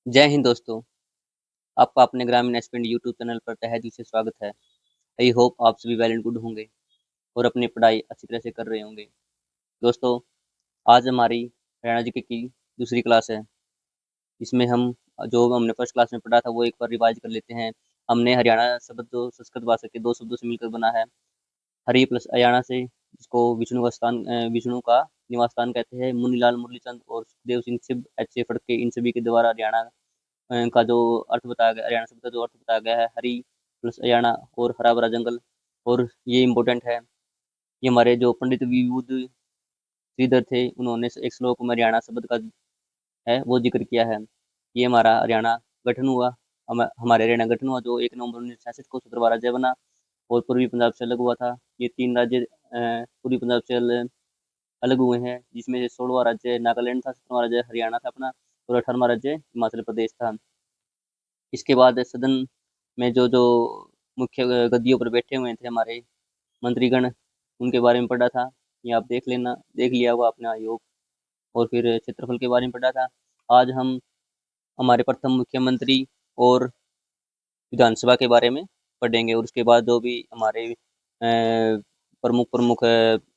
जय हिंद दोस्तों। आपका अपने ग्रामीण एस्पिरेंट यूट्यूब चैनल पर तहे दिल से स्वागत है। आई होप आप सभी वेल एंड गुड होंगे और अपनी पढ़ाई अच्छी तरह से कर रहे होंगे। दोस्तों, आज हमारी हरियाणा जीके की दूसरी क्लास है। इसमें हम जो हमने फर्स्ट क्लास में पढ़ा था वो एक बार रिवाइज कर लेते हैं। हमने हरियाणा शब्द जो संस्कृत भाषा के दो शब्दों से मिलकर बना है, हरि प्लस अयाना से, जिसको विष्णु का निवास स्थान कहते हैं। मुनीलाल मुरलीचंद और सुखदेव सिंह सिब एच ए फड़के, इन सभी के द्वारा हरियाणा का जो अर्थ बताया गया, हरियाणा शब्द का जो अर्थ बताया गया है, हरी प्लस हरियाणा और हरा भरा जंगल। और ये इम्पोर्टेंट है, ये हमारे जो पंडित विभूति श्रीधर थे, उन्होंने एक श्लोक में हरियाणा शब्द का है वो जिक्र किया है। ये हमारा हरियाणा गठन हुआ, हमारे हरियाणा गठन हुआ जो 1 नवंबर 1966 को सत्रहवां राज्य बना और पूर्वी पंजाब से अलग हुआ था। ये 3 राज्य पूर्वी पंजाब से अलग हुए हैं, जिसमें से 16वां राज्य नागालैंड था, 17वां राज्य हरियाणा था अपना, और 18वां राज्य हिमाचल प्रदेश था। इसके बाद सदन में जो जो मुख्य गद्दियों पर बैठे हुए थे हमारे मंत्रीगण, उनके बारे में पढ़ा था। ये आप देख लिया होगा आपने आयोग। और फिर क्षेत्रफल के बारे में पढ़ा था। आज हम हमारे प्रथम मुख्यमंत्री और विधानसभा के बारे में पढ़ेंगे, और उसके बाद जो भी हमारे प्रमुख प्रमुख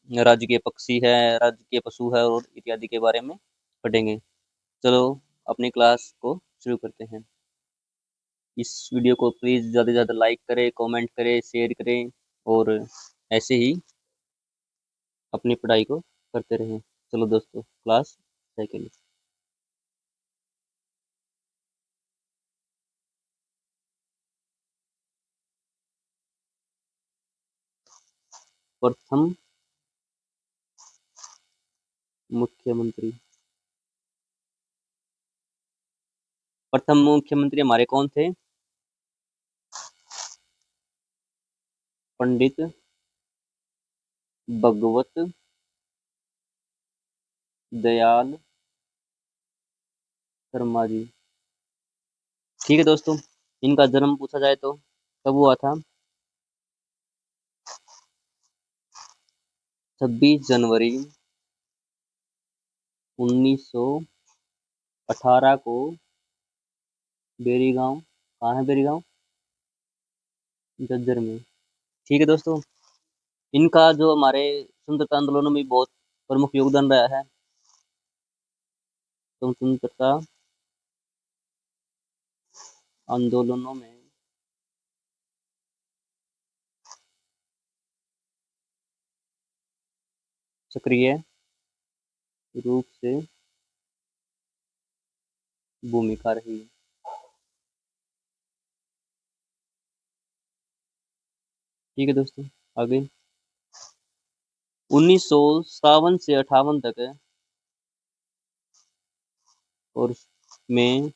राज्य के पक्षी है, राज्य के पशु है और इत्यादि के बारे में पढ़ेंगे। चलो अपनी क्लास को शुरू करते हैं। इस वीडियो को प्लीज़ ज़्यादा से ज़्यादा लाइक करें, कमेंट करें, शेयर करें और ऐसे ही अपनी पढ़ाई को करते रहें। चलो दोस्तों, क्लास सेकंड। प्रथम मुख्यमंत्री। प्रथम मुख्यमंत्री हमारे कौन थे? पंडित भगवत दयाल शर्मा जी। ठीक है दोस्तों, इनका जन्म पूछा जाए तो कब हुआ था? 26 जनवरी 1918 को बेरी गांव, कहाँ है बेरी गांव? झज्जर में। ठीक है दोस्तों, इनका जो हमारे स्वतंत्रता आंदोलनों में बहुत प्रमुख योगदान रहा है। स्वतंत्रता आंदोलनों में सक्रिय रूप से भूमिका रही। ठीक है दोस्तों, आगे 1957 से 58 तक और में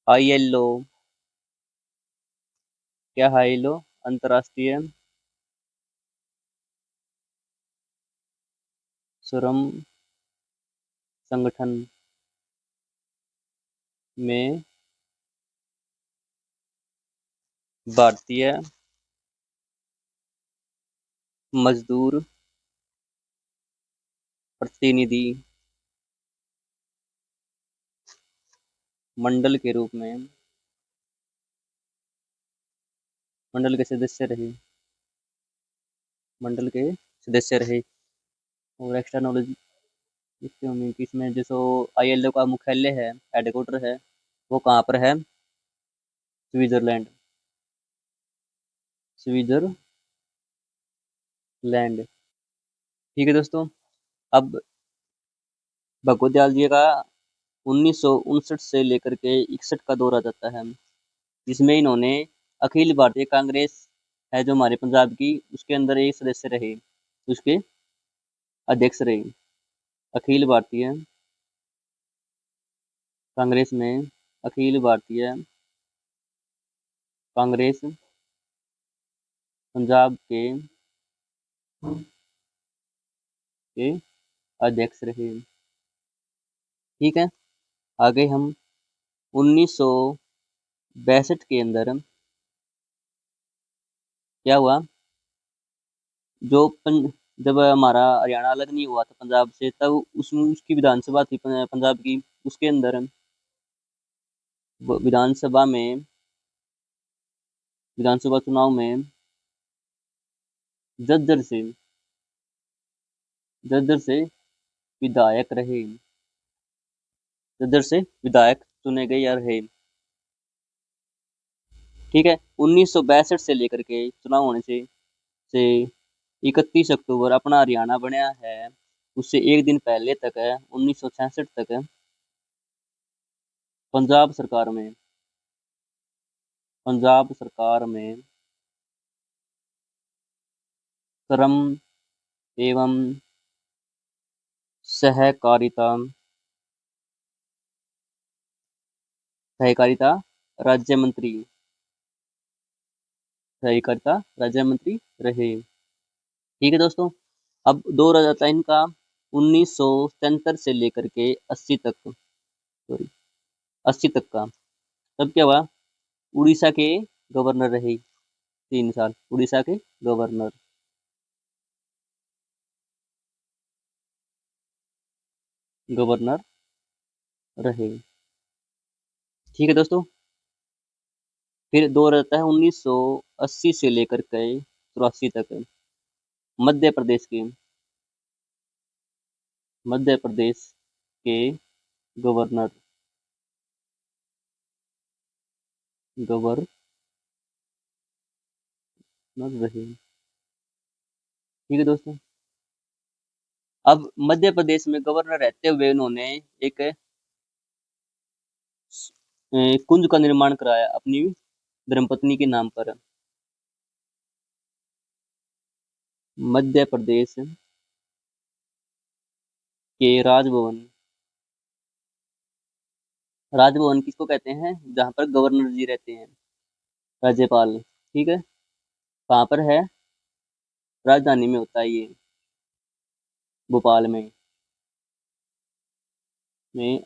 ILO, क्या है ILO? अंतर्राष्ट्रीय श्रम संगठन में भारतीय मजदूर प्रतिनिधि मंडल के रूप में मंडल के सदस्य रहे। मंडल के सदस्य रहे। और एक्स्ट्रा नॉलेज लिखते होंगे कि इसमें जो ILO का मुख्यालय है, हेडक्वार्टर है, वो कहाँ पर है? स्विट्जरलैंड। स्विट्जरलैंड। ठीक है दोस्तों, अब भगवत दयाल जी का 1959 से लेकर के 61 का दौरा जाता है, जिसमें इन्होंने अखिल भारतीय कांग्रेस है जो हमारे पंजाब की, उसके अंदर एक सदस्य रहे, उसके अध्यक्ष रहे। अखिल भारतीय कांग्रेस में अखिल भारतीय कांग्रेस पंजाब के अध्यक्ष रहे। ठीक है, आगे हम 1962 के अंदर क्या हुआ, जो जब हमारा हरियाणा अलग नहीं हुआ था पंजाब से, तब उसमें उसकी विधानसभा थी पंजाब की, उसके अंदर विधानसभा चुनाव में झज्जर से विधायक रहे। झज्जर से विधायक चुने गए या रहे। ठीक है। 1962 से लेकर के चुनाव होने से 31 अक्टूबर अपना हरियाणा बनया है, उससे एक दिन पहले तक है 1966 तक पंजाब सरकार में श्रम एवं सहकारिता राज्य मंत्री रहे। ठीक है दोस्तों। अब दौर आ जाता है इनका 1977 से लेकर के 80 तक का। तब क्या हुआ? उड़ीसा के गवर्नर रहे 3 साल। उड़ीसा के गवर्नर रहे। ठीक है दोस्तों। फिर दौर आता है 1980 से लेकर के 83 तक मध्य प्रदेश के गवर्नर रहे। ठीक है दोस्तों। अब मध्य प्रदेश में गवर्नर रहते हुए उन्होंने एक कुंज का निर्माण कराया अपनी धर्मपत्नी के नाम पर। मध्य प्रदेश के राजभवन किसको कहते हैं? जहाँ पर गवर्नर जी रहते हैं, राज्यपाल। ठीक है। कहाँ पर है? राजधानी में होता है ये, भोपाल में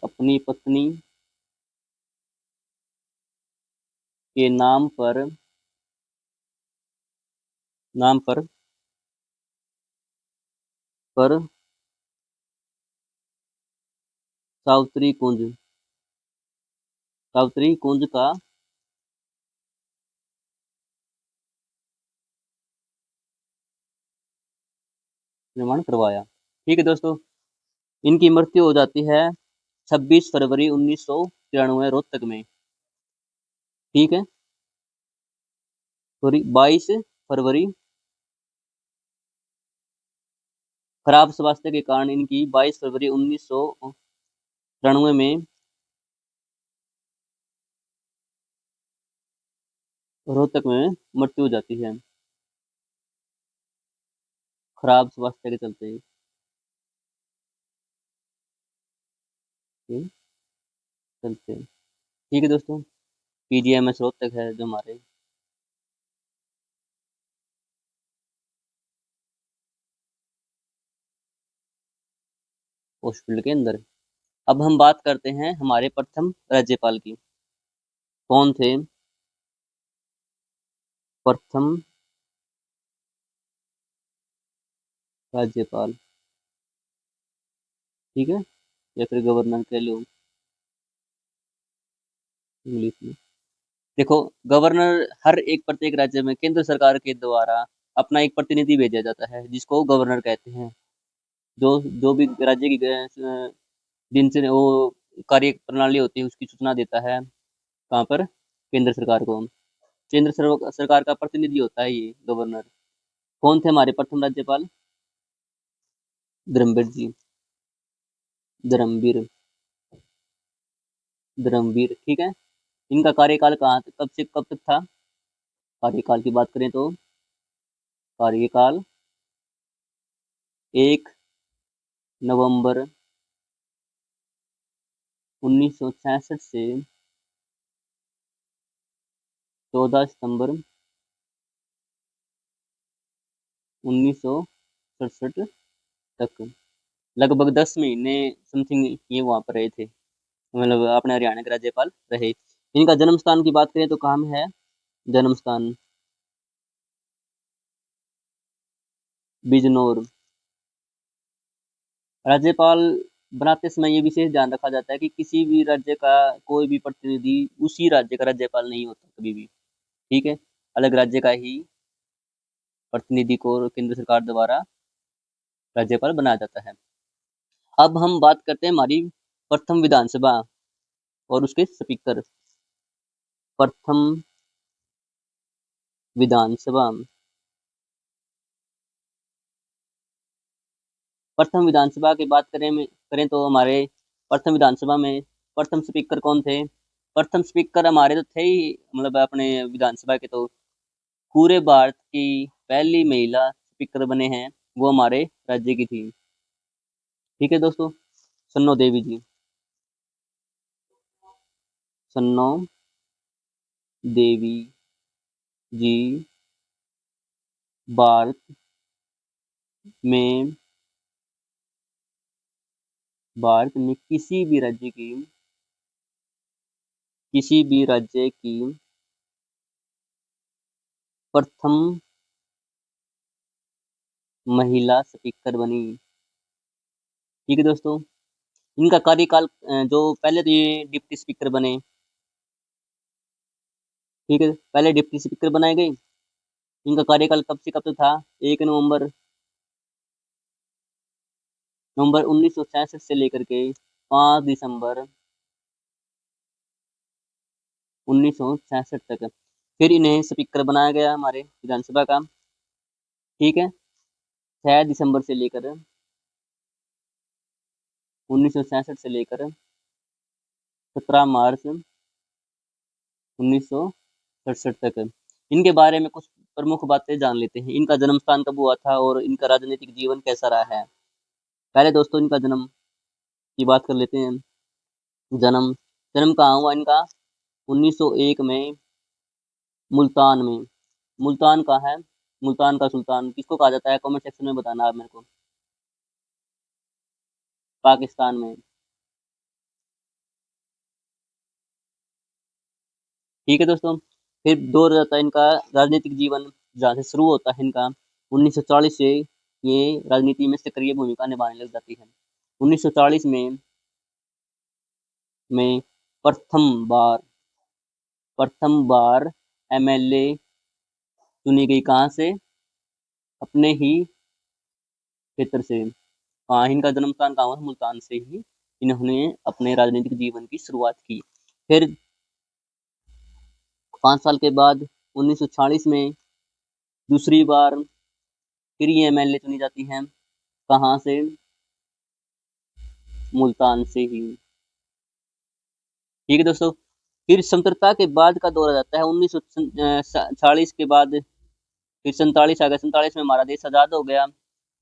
अपनी पत्नी के नाम पर पर सावित्री कुंज का निर्माण करवाया। ठीक है दोस्तों। इनकी मृत्यु हो जाती है 26 फरवरी 1993 रोहतक में। ठीक है। सॉरी, 22 फरवरी। खराब स्वास्थ्य के कारण इनकी 22 फरवरी 1993 में रोहतक में मृत्यु हो जाती है, खराब स्वास्थ्य के चलते। ठीक है दोस्तों। पीजीआईएमएस रोहतक है जो हमारे हॉस्पिटल के अंदर। अब हम बात करते हैं हमारे प्रथम राज्यपाल की। कौन थे प्रथम राज्यपाल? ठीक है, या फिर गवर्नर कह लो इंग्लिश में। देखो, गवर्नर हर एक प्रत्येक राज्य में केंद्र सरकार के द्वारा अपना एक प्रतिनिधि भेजा जाता है, जिसको गवर्नर कहते हैं। जो जो भी राज्य की जिनसे वो कार्य प्रणाली होती है उसकी सूचना देता है कहाँ पर? केंद्र सरकार को। सरकार का प्रतिनिधि होता है ये गवर्नर। कौन थे हमारे प्रथम राज्यपाल? धर्मवीर जी। धर्मवीर धर्मवीर। ठीक है। इनका कार्यकाल कब से कब तक था? कार्यकाल की बात करें तो कार्यकाल 1 नवंबर 1966 से 14 सितंबर 1967 तक। लगभग 10 महीने समथिंग ये वहां पर रहे थे, मतलब अपने हरियाणा के राज्यपाल रहे। इनका जन्म स्थान की बात करें तो कहाँ में है जन्म स्थान? बिजनौर। राज्यपाल बनाते समय ये विशेष ध्यान रखा जाता है कि किसी भी राज्य का कोई भी प्रतिनिधि उसी राज्य का राज्यपाल नहीं होता कभी भी। ठीक है, अलग राज्य का ही प्रतिनिधि को केंद्र सरकार द्वारा राज्यपाल बनाया जाता है। अब हम बात करते हैं हमारी प्रथम विधानसभा और उसके स्पीकर। प्रथम विधानसभा, प्रथम विधानसभा की बात करें तो हमारे प्रथम विधानसभा में प्रथम स्पीकर कौन थे? प्रथम स्पीकर हमारे तो थे ही, मतलब अपने विधानसभा के तो पूरे भारत की पहली महिला स्पीकर बने हैं, वो हमारे राज्य की थी। ठीक है दोस्तों, सन्नो देवी जी, सन्नो देवी जी भारत में किसी भी राज्य की प्रथम महिला स्पीकर बनी। ठीक है दोस्तों, इनका कार्यकाल जो पहले तो ये डिप्टी स्पीकर बने। ठीक है, पहले डिप्टी स्पीकर बनाए गए। इनका कार्यकाल कब से कब तक था? 1 नवंबर नवंबर 1966 से लेकर के 5 दिसंबर 1966 तक। फिर इन्हें स्पीकर बनाया गया हमारे विधानसभा का। ठीक है, 6 दिसंबर से लेकर 1966 से लेकर 17 मार्च 1967 तक। इनके बारे में कुछ प्रमुख बातें जान लेते हैं। इनका जन्म स्थान कब हुआ था और इनका राजनीतिक जीवन कैसा रहा है। पहले दोस्तों इनका जन्म की बात कर लेते हैं। जन्म जन्म कहाँ हुआ इनका? 1901 में मुल्तान में। मुल्तान कहाँ है? मुल्तान का सुल्तान किसको कहा जाता है? कमेंट सेक्शन में बताना आप मेरे को। पाकिस्तान में। ठीक है दोस्तों, फिर दौर जाता है इनका राजनीतिक जीवन, जहाँ से शुरू होता है इनका 1940 से ये राजनीति में सक्रिय भूमिका निभाने लग जाती है। 1940 में प्रथम बार एमएलए चुनी गई। कहाँ से? अपने ही क्षेत्र से। हाँ, इनका जन्म स्थान कहाँ हुआ? मुल्तान से ही इन्होंने अपने राजनीतिक जीवन की शुरुआत की। फिर 5 साल के बाद 1940 में दूसरी बार फिर ये एमएलए चुनी जाती हैं। कहाँ से? मुल्तान से ही। ठीक है दोस्तों, फिर स्वतंत्रता के बाद का दौर आ जाता है 1940 के बाद। फिर 47 आ गया। 47 में हमारा देश आज़ाद हो गया।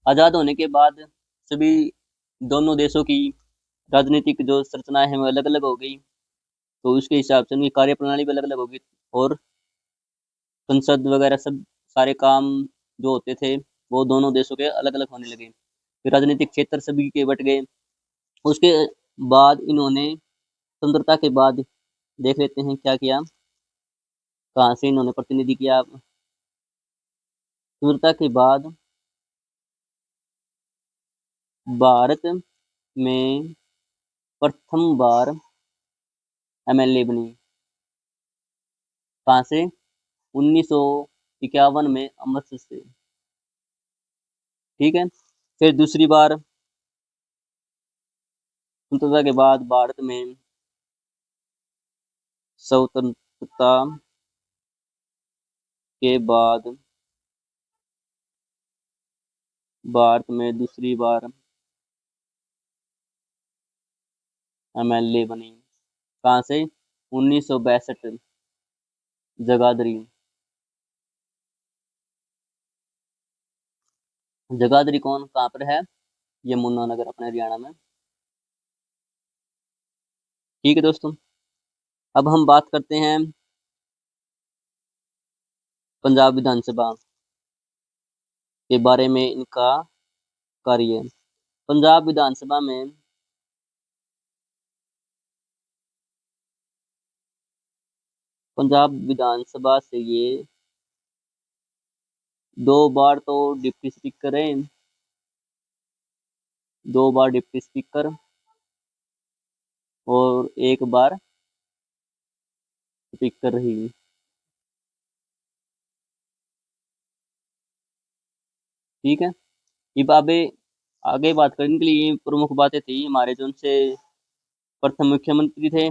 आज़ाद होने के बाद सभी दोनों देशों की राजनीतिक जो संरचनाएं हैं वो अलग अलग हो गई, तो उसके हिसाब से उनकी कार्यप्रणाली भी अलग अलग होगी और संसद वगैरह सब सारे काम जो होते थे वो दोनों देशों के अलग अलग होने लगे। फिर राजनीतिक क्षेत्र सभी के बट गए। उसके बाद इन्होंने स्वतंत्रता के बाद देख लेते हैं क्या किया, कहाँ से इन्होंने प्रतिनिधि किया। स्वतंत्रता के बाद भारत में प्रथम बार एमएलए बनी। कहाँ से? 1951 में अमृतसर से। ठीक है, फिर दूसरी बार स्वतंत्रता के बाद स्वतंत्रता के बाद भारत में दूसरी बार एमएलए बनी। कहाँ से? 1962 जगाधरी। जगाधरी कौन कहाँ पर है? यमुनानगर अपने हरियाणा में। ठीक है दोस्तों, अब हम बात करते हैं पंजाब विधानसभा के बारे में, इनका कार्य। पंजाब विधानसभा में पंजाब विधानसभा से ये 2 बार तो डिप्टी स्पीकर हैं। 2 बार डिप्टी स्पीकर और एक बार स्पीक कर रही हूँ। ठीक है। अब आगे बात करने के लिए ये प्रमुख बातें थी हमारे जो उनसे प्रथम मुख्यमंत्री थे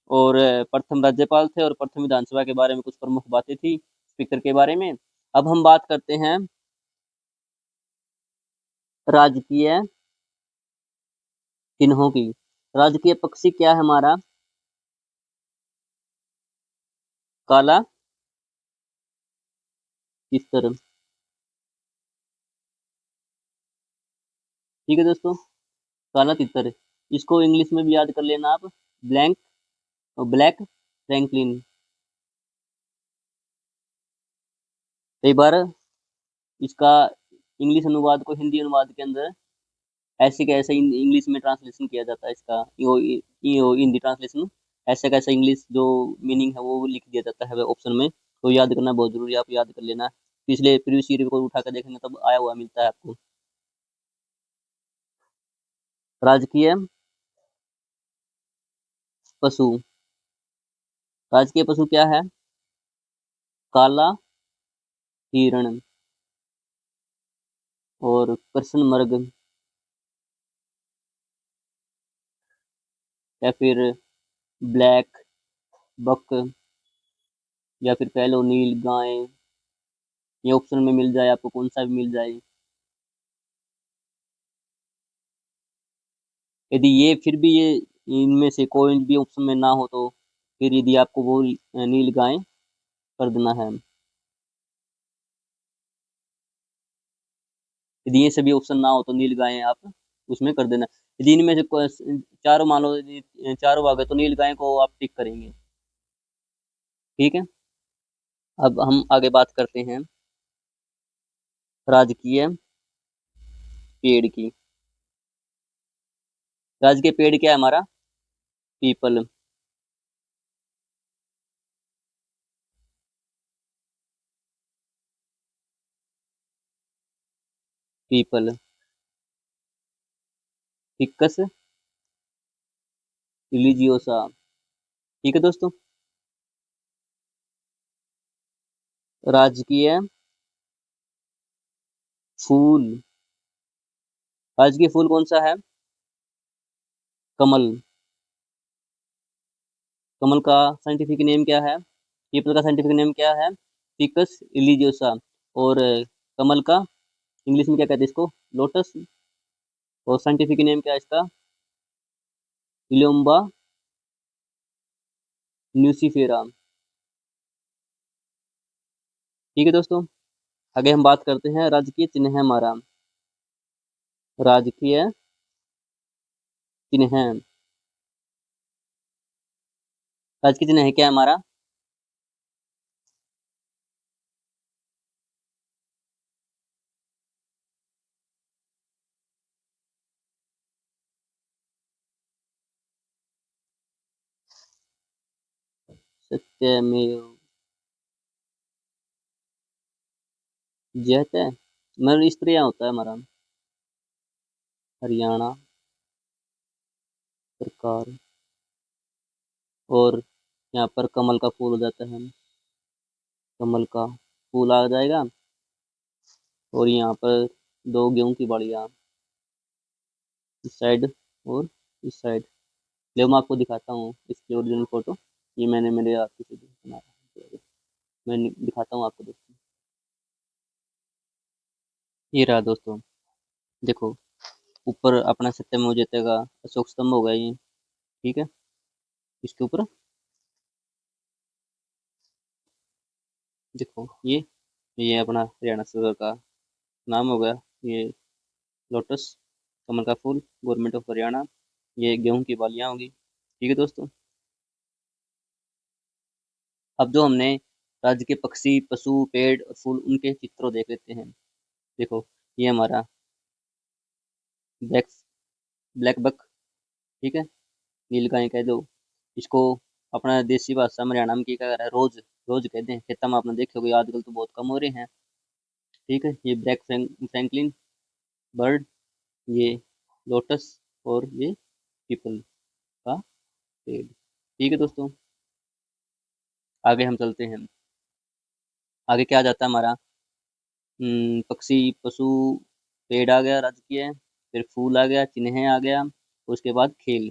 और प्रथम राज्यपाल थे और प्रथम विधानसभा के बारे में कुछ प्रमुख बातें थी स्पीकर के बारे में। अब हम बात करते हैं राजकीय चिन्हों की। राजकीय पक्षी क्या है हमारा? काला तितर। ठीक है दोस्तों, काला तितर। इसको इंग्लिश में भी याद कर लेना आप, ब्लैंक ब्लैक फ्रैंकलिन। कई बार इसका इंग्लिश अनुवाद को हिंदी अनुवाद के अंदर ऐसे कैसे इंग्लिश में ट्रांसलेशन किया जाता है इसका, यो हिंदी ट्रांसलेशन ऐसे कैसे इंग्लिश जो मीनिंग है वो लिख दिया जाता है ऑप्शन में। तो याद करना बहुत जरूरी है, आप याद कर लेना। पिछले प्रीवियस ईयर को उठा कर देखेंगे तब आया हुआ मिलता है आपको। राजकीय पशु। राजकीय पशु क्या है? काला हिरण और कृष्ण मृग या फिर ब्लैक बक या फिर कह लो नील गाय। ये ऑप्शन में मिल जाए आपको, कौन सा भी मिल जाए। यदि ये फिर भी ये इनमें से कोई भी ऑप्शन में ना हो तो फिर यदि आपको वो नील गाय कर देना है। यदि ये सभी ऑप्शन ना हो तो नील गाय आप उसमें कर देना। यदि इनमें से चारों मान लो यदि चारों आ गए तो नील गाय को आप टिक करेंगे। ठीक है। अब हम आगे बात करते हैं राजकीय पेड़ की। राजकीय पेड़ क्या है हमारा? पीपल। People, ficus religiosa. ठीक है दोस्तों। राजकीय फूल। राजकीय फूल कौन सा है? कमल। कमल का साइंटिफिक नेम क्या है? पीपल का साइंटिफिक नेम क्या है? Ficus religiosa. और कमल का इंग्लिश में क्या कहते हैं इसको? लोटस। और साइंटिफिक नेम क्या है इसका? इलोम्बा न्यूसीफेरा। ठीक है दोस्तों। आगे हम बात करते हैं राजकीय चिन्ह है हमारा। राजकीय चिन्ह है। राजकीय चिन्ह है क्या हमारा? सत्यमेव जयते। मतलब इस तरह यहाँ होता है हमारा हरियाणा सरकार। और यहाँ पर कमल का फूल हो जाता है, कमल का फूल आ जाएगा। और यहाँ पर दो गेहूं की बाड़ियाँ, इस साइड और इस साइड। ले मैं आपको दिखाता हूँ इसकी ओरिजिनल फोटो। ये मैंने मेरे आपके से बना रहा। मैं दिखाता हूँ आपको दोस्तों। ये रहा दोस्तों, देखो ऊपर अपना सत्यमेव जयते का अशोक स्तंभ होगा ये। ठीक है। इसके ऊपर देखो ये अपना हरियाणा सरकार का नाम हो गया। ये लोटस, कमल का फूल, गवर्नमेंट ऑफ हरियाणा। ये गेहूं की बालियां होगी। ठीक है दोस्तों। अब जो हमने राज्य के पक्षी पशु पेड़ और फूल उनके चित्रों देख लेते हैं। देखो ये हमारा ब्लैक ब्लैक बक। ठीक है। नीलगाय कह दो इसको। अपना देसी भाषा में हरियाणा में क्या कह रहा है, रोज रोज कहते हैं। खेता में आपने देखे होगे, आजकल तो बहुत कम हो रहे हैं। ठीक है। ये ब्लैक फ्रैंकलिन बर्ड, ये लोटस और ये पीपल का पेड़। ठीक है दोस्तों, आगे हम चलते हैं। आगे क्या आ जाता है हमारा? पक्षी, पशु, पेड़ आ गया राजकीय, फिर फूल आ गया, चिन्ह आ गया, उसके बाद खेल।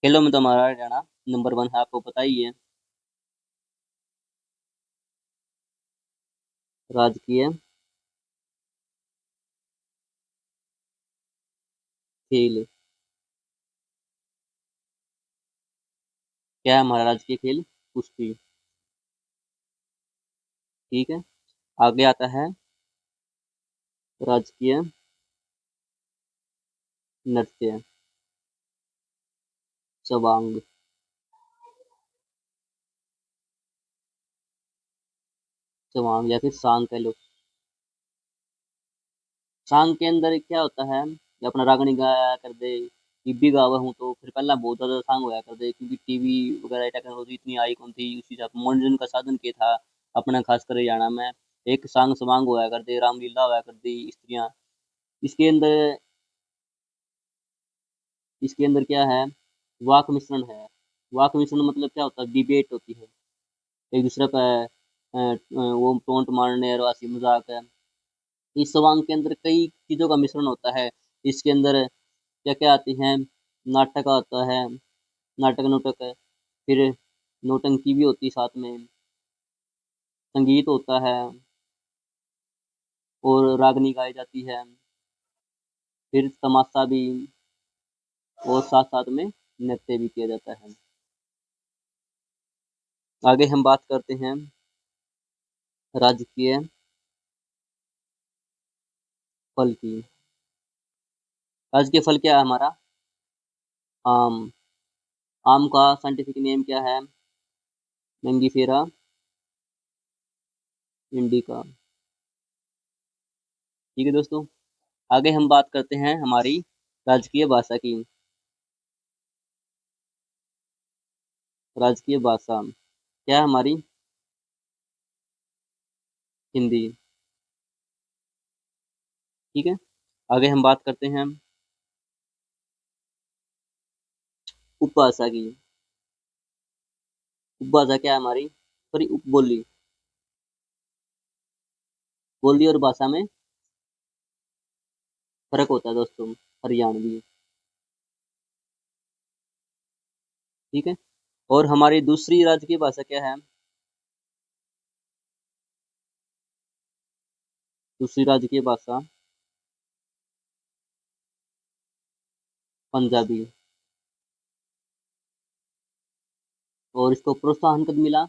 खेलों में तो हमारा हरियाणा नंबर 1 है, आपको पता ही है। राजकीय, खेल। क्या है हमारा राजकीय खेल? कुश्ती। ठीक है, आगे आता है राजकीय नृत्य, सवांग। सवांग या फिर सांग कह लो। सांग के अंदर क्या होता है कि अपना रागनी गाया कर दे, भी गावा हूँ तो फिर पहला बहुत ज्यादा सांग होया कर दे, क्योंकि टीवी वगैरह टेक्नोलॉजी इतनी आई कौन थी, उसी हिसाब मनोरंजन का साधन के था अपना, खासकर हरियाणा में। एक सांग सवांग होया कर दे, रामलीला होया कर दी, स्त्रियां। इसके अंदर इसके अंदर क्या है? वाक मिश्रण है। वाक मिश्रण मतलब क्या होता है? डिबेट होती है एक दूसरे पर, वो टोंट मारने और हंसी मजाक है। इस सवांग के अंदर कई चीजों का मिश्रण होता है। इसके अंदर क्या क्या आती हैं? नाटक आता है, नाटक नोटक है, फिर नौटंकी भी होती है साथ में, संगीत होता है, और रागनी गाई जाती है, फिर तमाशा भी, और साथ साथ में नृत्य भी किया जाता है। आगे हम बात करते हैं राजकीय फल की। राजकीय फल क्या है हमारा? आम। आम का साइंटिफिक नेम क्या है? Mangifera indica. ठीक है दोस्तों, आगे हम बात करते हैं हमारी राजकीय भाषा की। राजकीय भाषा क्या है हमारी? हिंदी। ठीक है, आगे हम बात करते हैं उपभाषा की। उपभाषा क्या है हमारी? सॉरी, उपबोली। बोली और भाषा में फर्क होता है दोस्तों, हरियाणवी। ठीक है, और हमारी दूसरी राजकीय भाषा क्या है? दूसरी राजकीय भाषा पंजाबी। और इसको प्रोत्साहन कब मिला?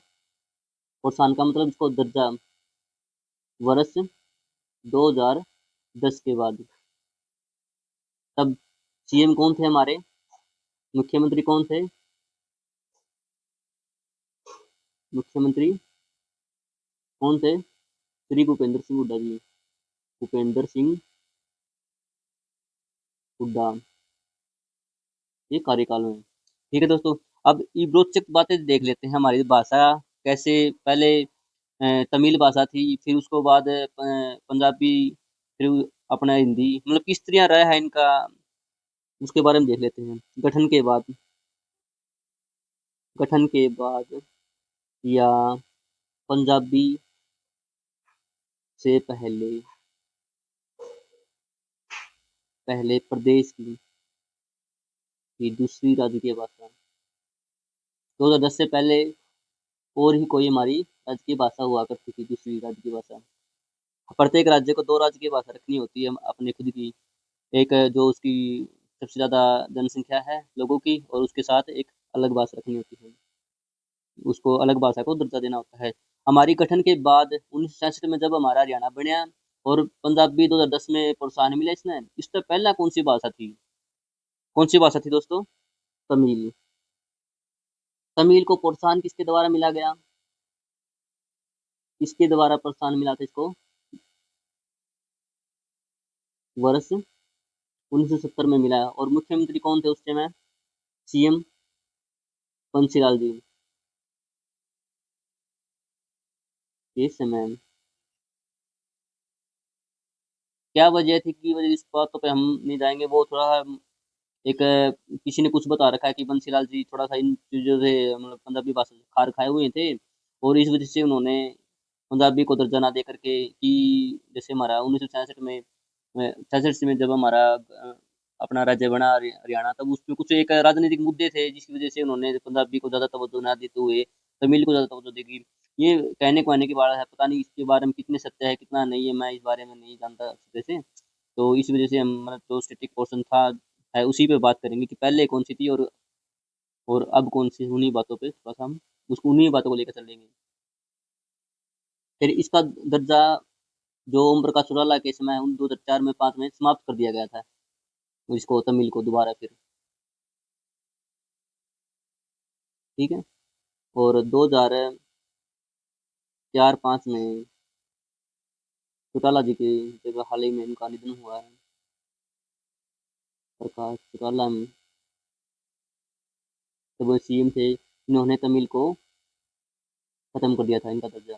प्रोत्साहन का मतलब इसको दर्जा वर्ष 2010 के बाद। तब सीएम कौन थे हमारे? मुख्यमंत्री कौन थे? मुख्यमंत्री कौन थे? श्री भूपेंद्र सिंह हुड्डा जी। भूपेंद्र सिंह हुड्डा, ये कार्यकाल में। ठीक है दोस्तों, अब ये रोचक बातें देख लेते हैं हमारी भाषा कैसे। पहले तमिल भाषा थी, फिर उसको बाद पंजाबी, फिर अपना हिंदी, मतलब किस तरह रहा है इनका, उसके बारे में देख लेते हैं। गठन के बाद या पंजाबी से पहले, पहले प्रदेश की दूसरी राजकीय भाषा। 2010 से पहले और ही कोई हमारी राजकीय भाषा हुआ करती थी, दूसरी राजकीय भाषा। प्रत्येक राज्य को 2 राज्य की भाषा रखनी होती है अपने खुद की। एक जो उसकी सबसे ज़्यादा जनसंख्या है लोगों की, और उसके साथ एक अलग भाषा रखनी होती है। उसको अलग भाषा को दर्जा देना होता है। हमारी गठन के बाद 1966 में जब हमारा हरियाणा बनया, और पंजाबी 2010 में प्रोत्साहन मिला इसने, इससे पहला कौन सी भाषा थी? कौन सी भाषा थी दोस्तों? तमिल। तमिल को प्रोत्साहन किसके द्वारा मिला गया? किसके द्वारा प्रोत्साहन मिला था इसको? वर्ष 1970 में मिला, और मुख्यमंत्री कौन थे उस समय? सीएम बंसीलाल जी। इस समय क्या वजह थी, की वजह, इस बातों पे हम नहीं जाएंगे, वो थोड़ा एक किसी ने कुछ बता रखा है कि बंसीलाल जी थोड़ा सा इन चीज़ों से मतलब पंजाबी भाषा से खार खाए हुए थे और इस वजह से उन्होंने पंजाबी को दर्जा ना दे करके कि जैसे हमारा 1966 में 66 में जब हमारा अपना राज्य बना हरियाणा, तब उसमें कुछ एक राजनीतिक मुद्दे थे जिसकी वजह से उन्होंने पंजाबी को ज़्यादा तवज्जो ना देते हुए तमिल को ज़्यादा तवज्जो देगी। ये कहने को आने की बात है, पता नहीं इसके बारे में कितने सत्य है कितना नहीं है, मैं इस बारे में नहीं जानता अच्छे से। तो इस वजह से हम मतलब जो स्टैटिक पोर्शन था है उसी पे बात करेंगे कि पहले कौन सी थी और अब कौन सी, उन्हीं बातों पे थोड़ा-सा हम उसको उन्हीं बातों को लेकर चलेंगे। फिर इसका दर्जा जो ओम प्रकाश चौटाला के समय उन 2004 में 5 में समाप्त कर दिया गया था, इसको तमिल को दोबारा फिर, ठीक है? और 2004-5 में चौटाला जी की जब हाल ही में उनका निधन हुआ है, प्रकाश चौटाला में, जब वो सीएम थे, इन्होंने तमिल को खत्म कर दिया था इनका दर्जा,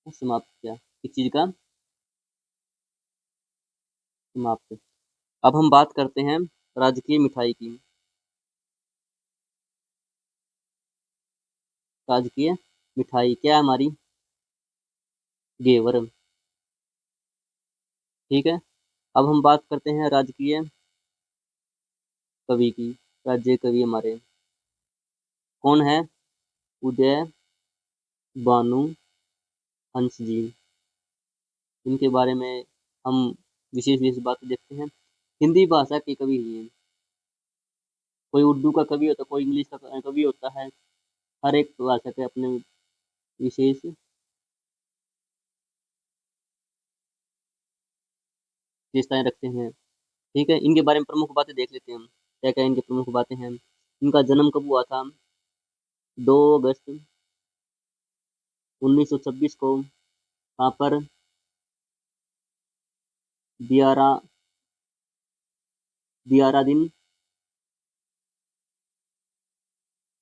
समाप्त किया। किस चीज़ का? समाप्त। अब हम बात करते हैं राजकीय मिठाई की। राजकीय मिठाई क्या है हमारी? घेवर, ठीक है? अब हम बात करते हैं राजकीय कवि की। राज्य कवि हमारे कौन है? उदय भानु हंस जी। इनके बारे में हम विशेष बातें देखते हैं। हिंदी भाषा के कवि हैं। कोई उर्दू का कवि होता है, कोई इंग्लिश का कवि होता है। हर एक भाषा के अपने विशेष विशेषताएं रखते हैं, ठीक है? इनके बारे में प्रमुख बातें देख लेते हैं हम। क्या क्या इनकी प्रमुख बातें हैं? इनका जन्म कब हुआ था? 2 अगस्त 1926 को। कहाँ पर? दियारा, दियारा दिन,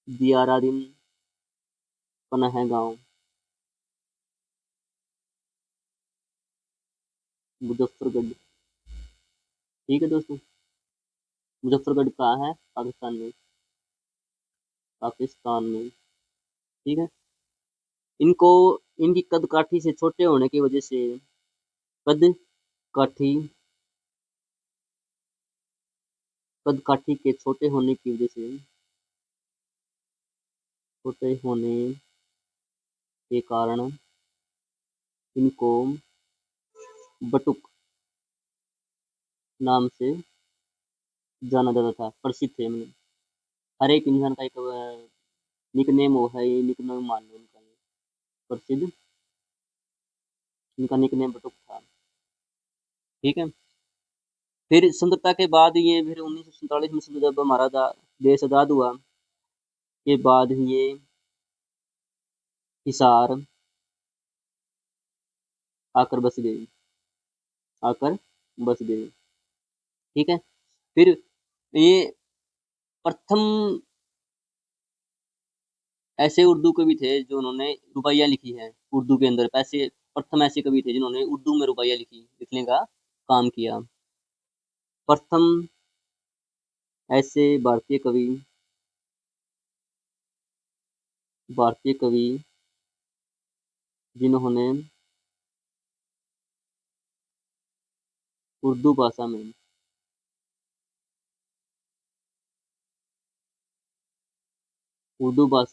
दियारा दिन पना है गाँव, मुजफ्फरगढ़, ठीक है दोस्तों? मुजफ्फरगढ़ कहाँ है? पाकिस्तान में, पाकिस्तान में, ठीक है? इनको इनकी कद काठी से छोटे होने की वजह से, कद काठी, कद काठी के छोटे होने की वजह से, छोटे होने के कारण इनको बटुक नाम से जाना जाता था, प्रसिद्ध थे। मतलब हर एक इंसान का एक निकनेम वो है, ये निकनेम मान लो उनका, ये प्रसिद्ध, इनका निकनेम बटुक था, ठीक है? फिर स्वतंत्रता के बाद ये फिर 1947 में जब हमारा देश आज़ाद हुआ के बाद ये हिसार आकर बस गए, आकर बस गए, ठीक है? फिर ये प्रथम ऐसे उर्दू कवि थे जो उन्होंने रुबाइयाँ लिखी हैं उर्दू के अंदर। ऐसे प्रथम ऐसे कवि थे जिन्होंने उर्दू में रुबाइयाँ लिखने का काम किया। प्रथम ऐसे भारतीय कवि जिन्होंने उर्दू भाषा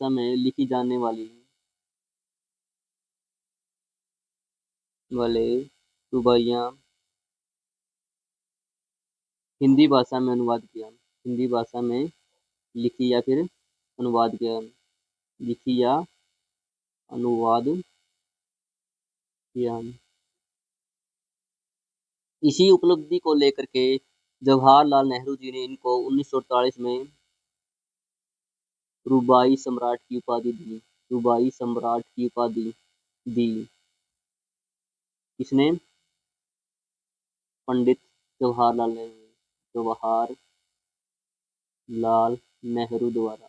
में लिखी जाने वाले रुबाइयाँ हिंदी भाषा में अनुवाद किया। हिंदी भाषा में लिखी या फिर अनुवाद किया, लिखी या अनुवाद किया। इसी उपलब्धि को लेकर के जवाहरलाल नेहरू जी ने इनको 1948 में रूबाई सम्राट की उपाधि दी। रूबाई सम्राट की उपाधि दी किसने? पंडित जवाहरलाल नेहरू, जवाहरलाल नेहरू द्वारा,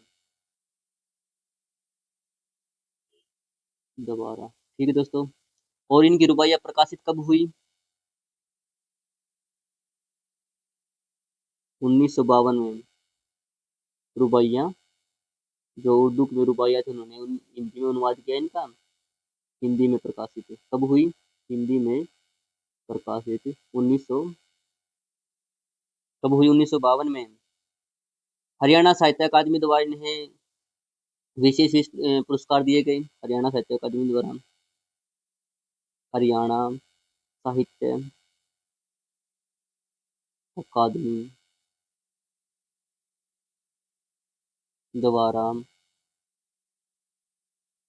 दोबारा, ठीक है दोस्तों? और इनकी रुबाइयाँ प्रकाशित कब हुई? 1952 में रुबाइयाँ, जो उर्दू में रुबाइयाँ थी उन्होंने हिंदी में अनुवाद किया इनका, हिंदी में प्रकाशित कब हुई? हिंदी में प्रकाशित 1900 कब हुई? 1952 में। हरियाणा साहित्य अकादमी द्वारा इन्हें विशेष पुरस्कार दिए गए। हरियाणा साहित्य अकादमी द्वारा, हरियाणा साहित्य अकादमी द्वारा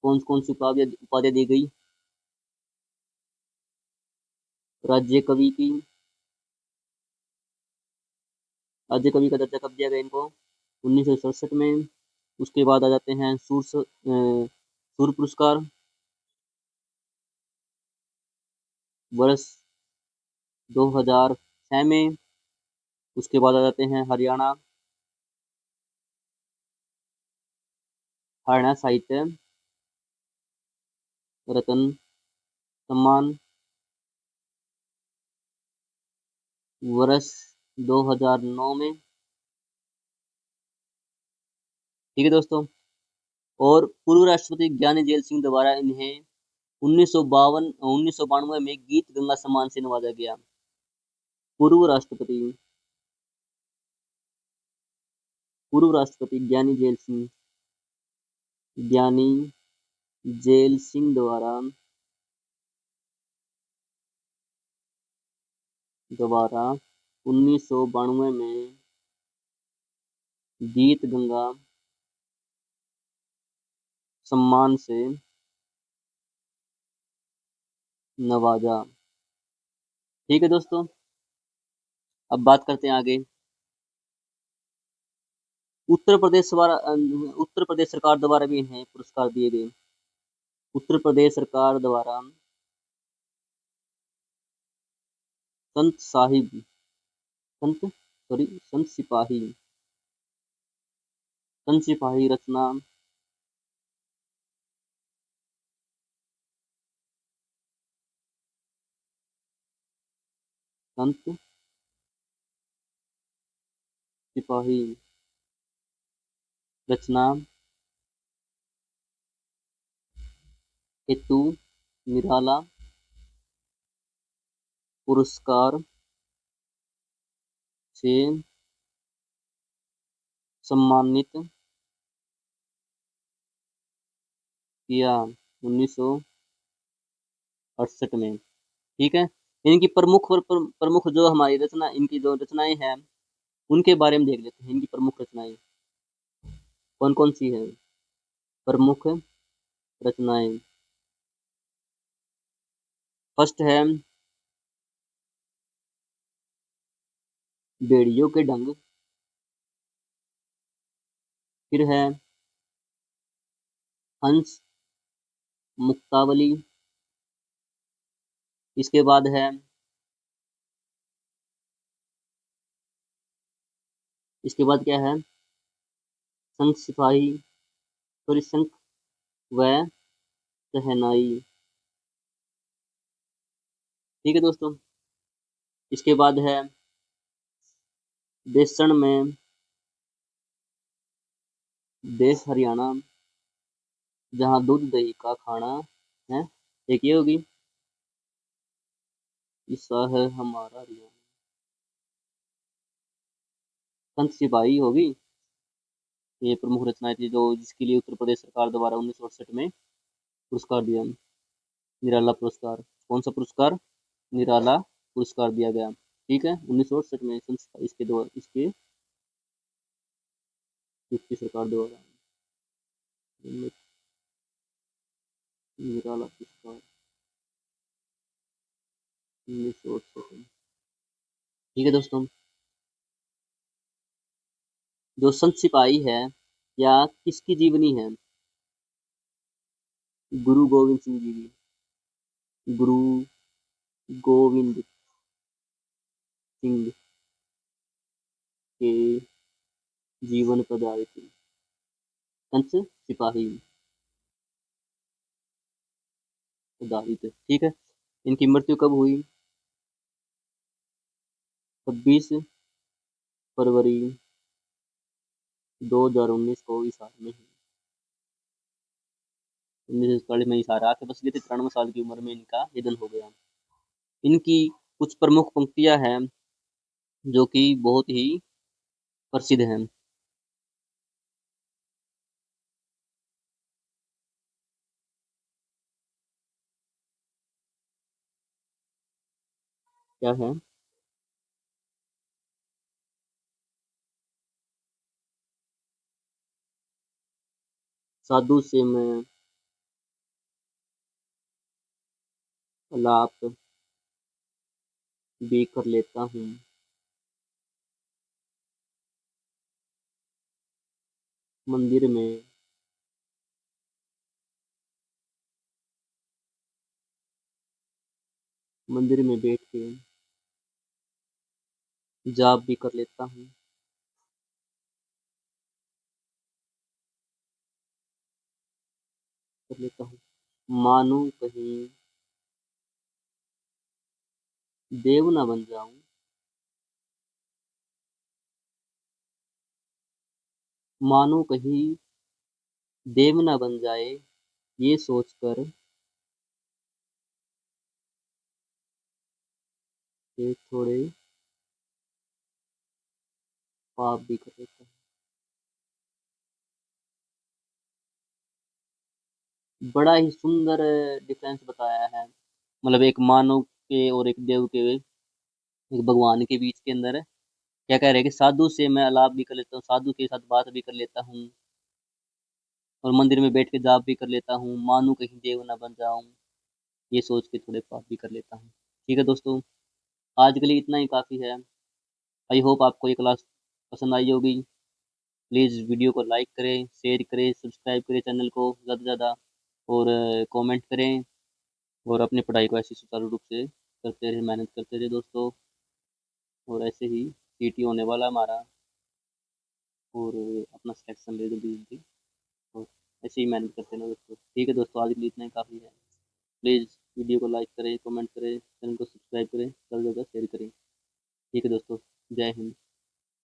कौन कौन सी उपाधियाँ दी गई? राज्य कवि की, राज्य कवि का दर्जा कब दिया गया इनको? 1967 में। उसके बाद आ जाते हैं सूर्य पुरस्कार, वर्ष 2006 में। उसके बाद आ जाते हैं हरियाणा साहित्य रत्न सम्मान, वर्ष 2009 में। ठीक है दोस्तों। और पूर्व राष्ट्रपति ज्ञानी जैल सिंह द्वारा इन्हें 1992 में गीत गंगा सम्मान से नवाजा गया। पूर्व राष्ट्रपति ज्ञानी जैल सिंह द्वारा 1992 में गीत गंगा सम्मान से नवाजा। ठीक है दोस्तों, अब बात करते हैं आगे। उत्तर प्रदेश सरकार द्वारा भी इन्हें पुरस्कार दिए गए। उत्तर प्रदेश सरकार द्वारा संत सिपाही रचना संत सिपाही रचना हेतु निराला पुरस्कार से सम्मानित किया 1968 में। ठीक है। इनकी प्रमुख जो हमारी इनकी जो रचनाएं हैं उनके बारे में देख लेते हैं। इनकी प्रमुख रचनाएं कौन कौन सी है? प्रमुख रचनाएं, फर्स्ट है बेड़ियों के ढंग, फिर है हंस मुक्तावली, इसके बाद है क्या है? शंख व शहनाई। ठीक है दोस्तों। इसके बाद है देशन में देश हरियाणा, जहाँ दूध दही का खाना है। एक ये होगी, ईसा है हमारा हरियाणा। संत सिपाही होगी। ये प्रमुख रचनाएं थी जो जिसके लिए उत्तर प्रदेश सरकार द्वारा 1968 में पुरस्कार दिया, निराला पुरस्कार। कौन सा पुरस्कार? निराला पुरस्कार दिया गया। ठीक है, 1968 में इसके सरकार द्वारा निराला पुरस्कार 1968। ठीक है दोस्तों। जो संत सिपाही है या किसकी जीवनी है? गुरु गोविंद सिंह जी की। गुरु गोविंद सिंह के जीवन पर आधारित संत सिपाही आधारित। ठीक है। इनकी मृत्यु कब हुई? 26 फरवरी 2019 को इस हाल में हुई। 1947 में इस हार आके बस गए थे, 93 साल की उम्र में इनका निधन हो गया। इनकी कुछ प्रमुख पंक्तियां हैं जो कि बहुत ही प्रसिद्ध हैं। क्या है? साधु से मैं अलाप भी कर लेता हूँ, मंदिर में बैठ के जाप भी कर लेता हूँ। मानो कहीं देव ना बन जाऊं, मानो कहीं देव ना बन जाए, ये सोचकर ये थोड़े पाप भी कर लेता हूँ। बड़ा ही सुंदर डिफरेंस बताया है, मतलब एक मानव के और एक देव के, एक भगवान के बीच के अंदर क्या कह रहे हैं कि साधु से मैं अलाप भी कर लेता हूँ, साधु के साथ बात भी कर लेता हूँ, और मंदिर में बैठ के जाप भी कर लेता हूँ, मानो कहीं देव ना बन जाऊं, ये सोच के थोड़े पाप भी कर लेता हूँ। ठीक है दोस्तों, आज के लिए इतना ही काफ़ी है। आई होप आपको ये क्लास पसंद आई होगी। प्लीज़ वीडियो को लाइक करें, शेयर करें, सब्सक्राइब करें चैनल को ज़्यादा से ज़्यादा, और कमेंट करें, और अपनी पढ़ाई को ऐसे सुचारू रूप से करते रहे, मेहनत करते रहे दोस्तों। और ऐसे ही सीटी होने वाला हमारा, और अपना सिलेक्शन ले जल्दी जल्दी, और ऐसे ही मेहनत करते रहे दोस्तों। ठीक है दोस्तों, आज के लिए इतना ही काफ़ी है। प्लीज़ वीडियो को लाइक करें, कमेंट करें, चैनल को सब्सक्राइब करें, ज़्यादा से ज़्यादा शेयर करें। ठीक है दोस्तों, जय हिंद।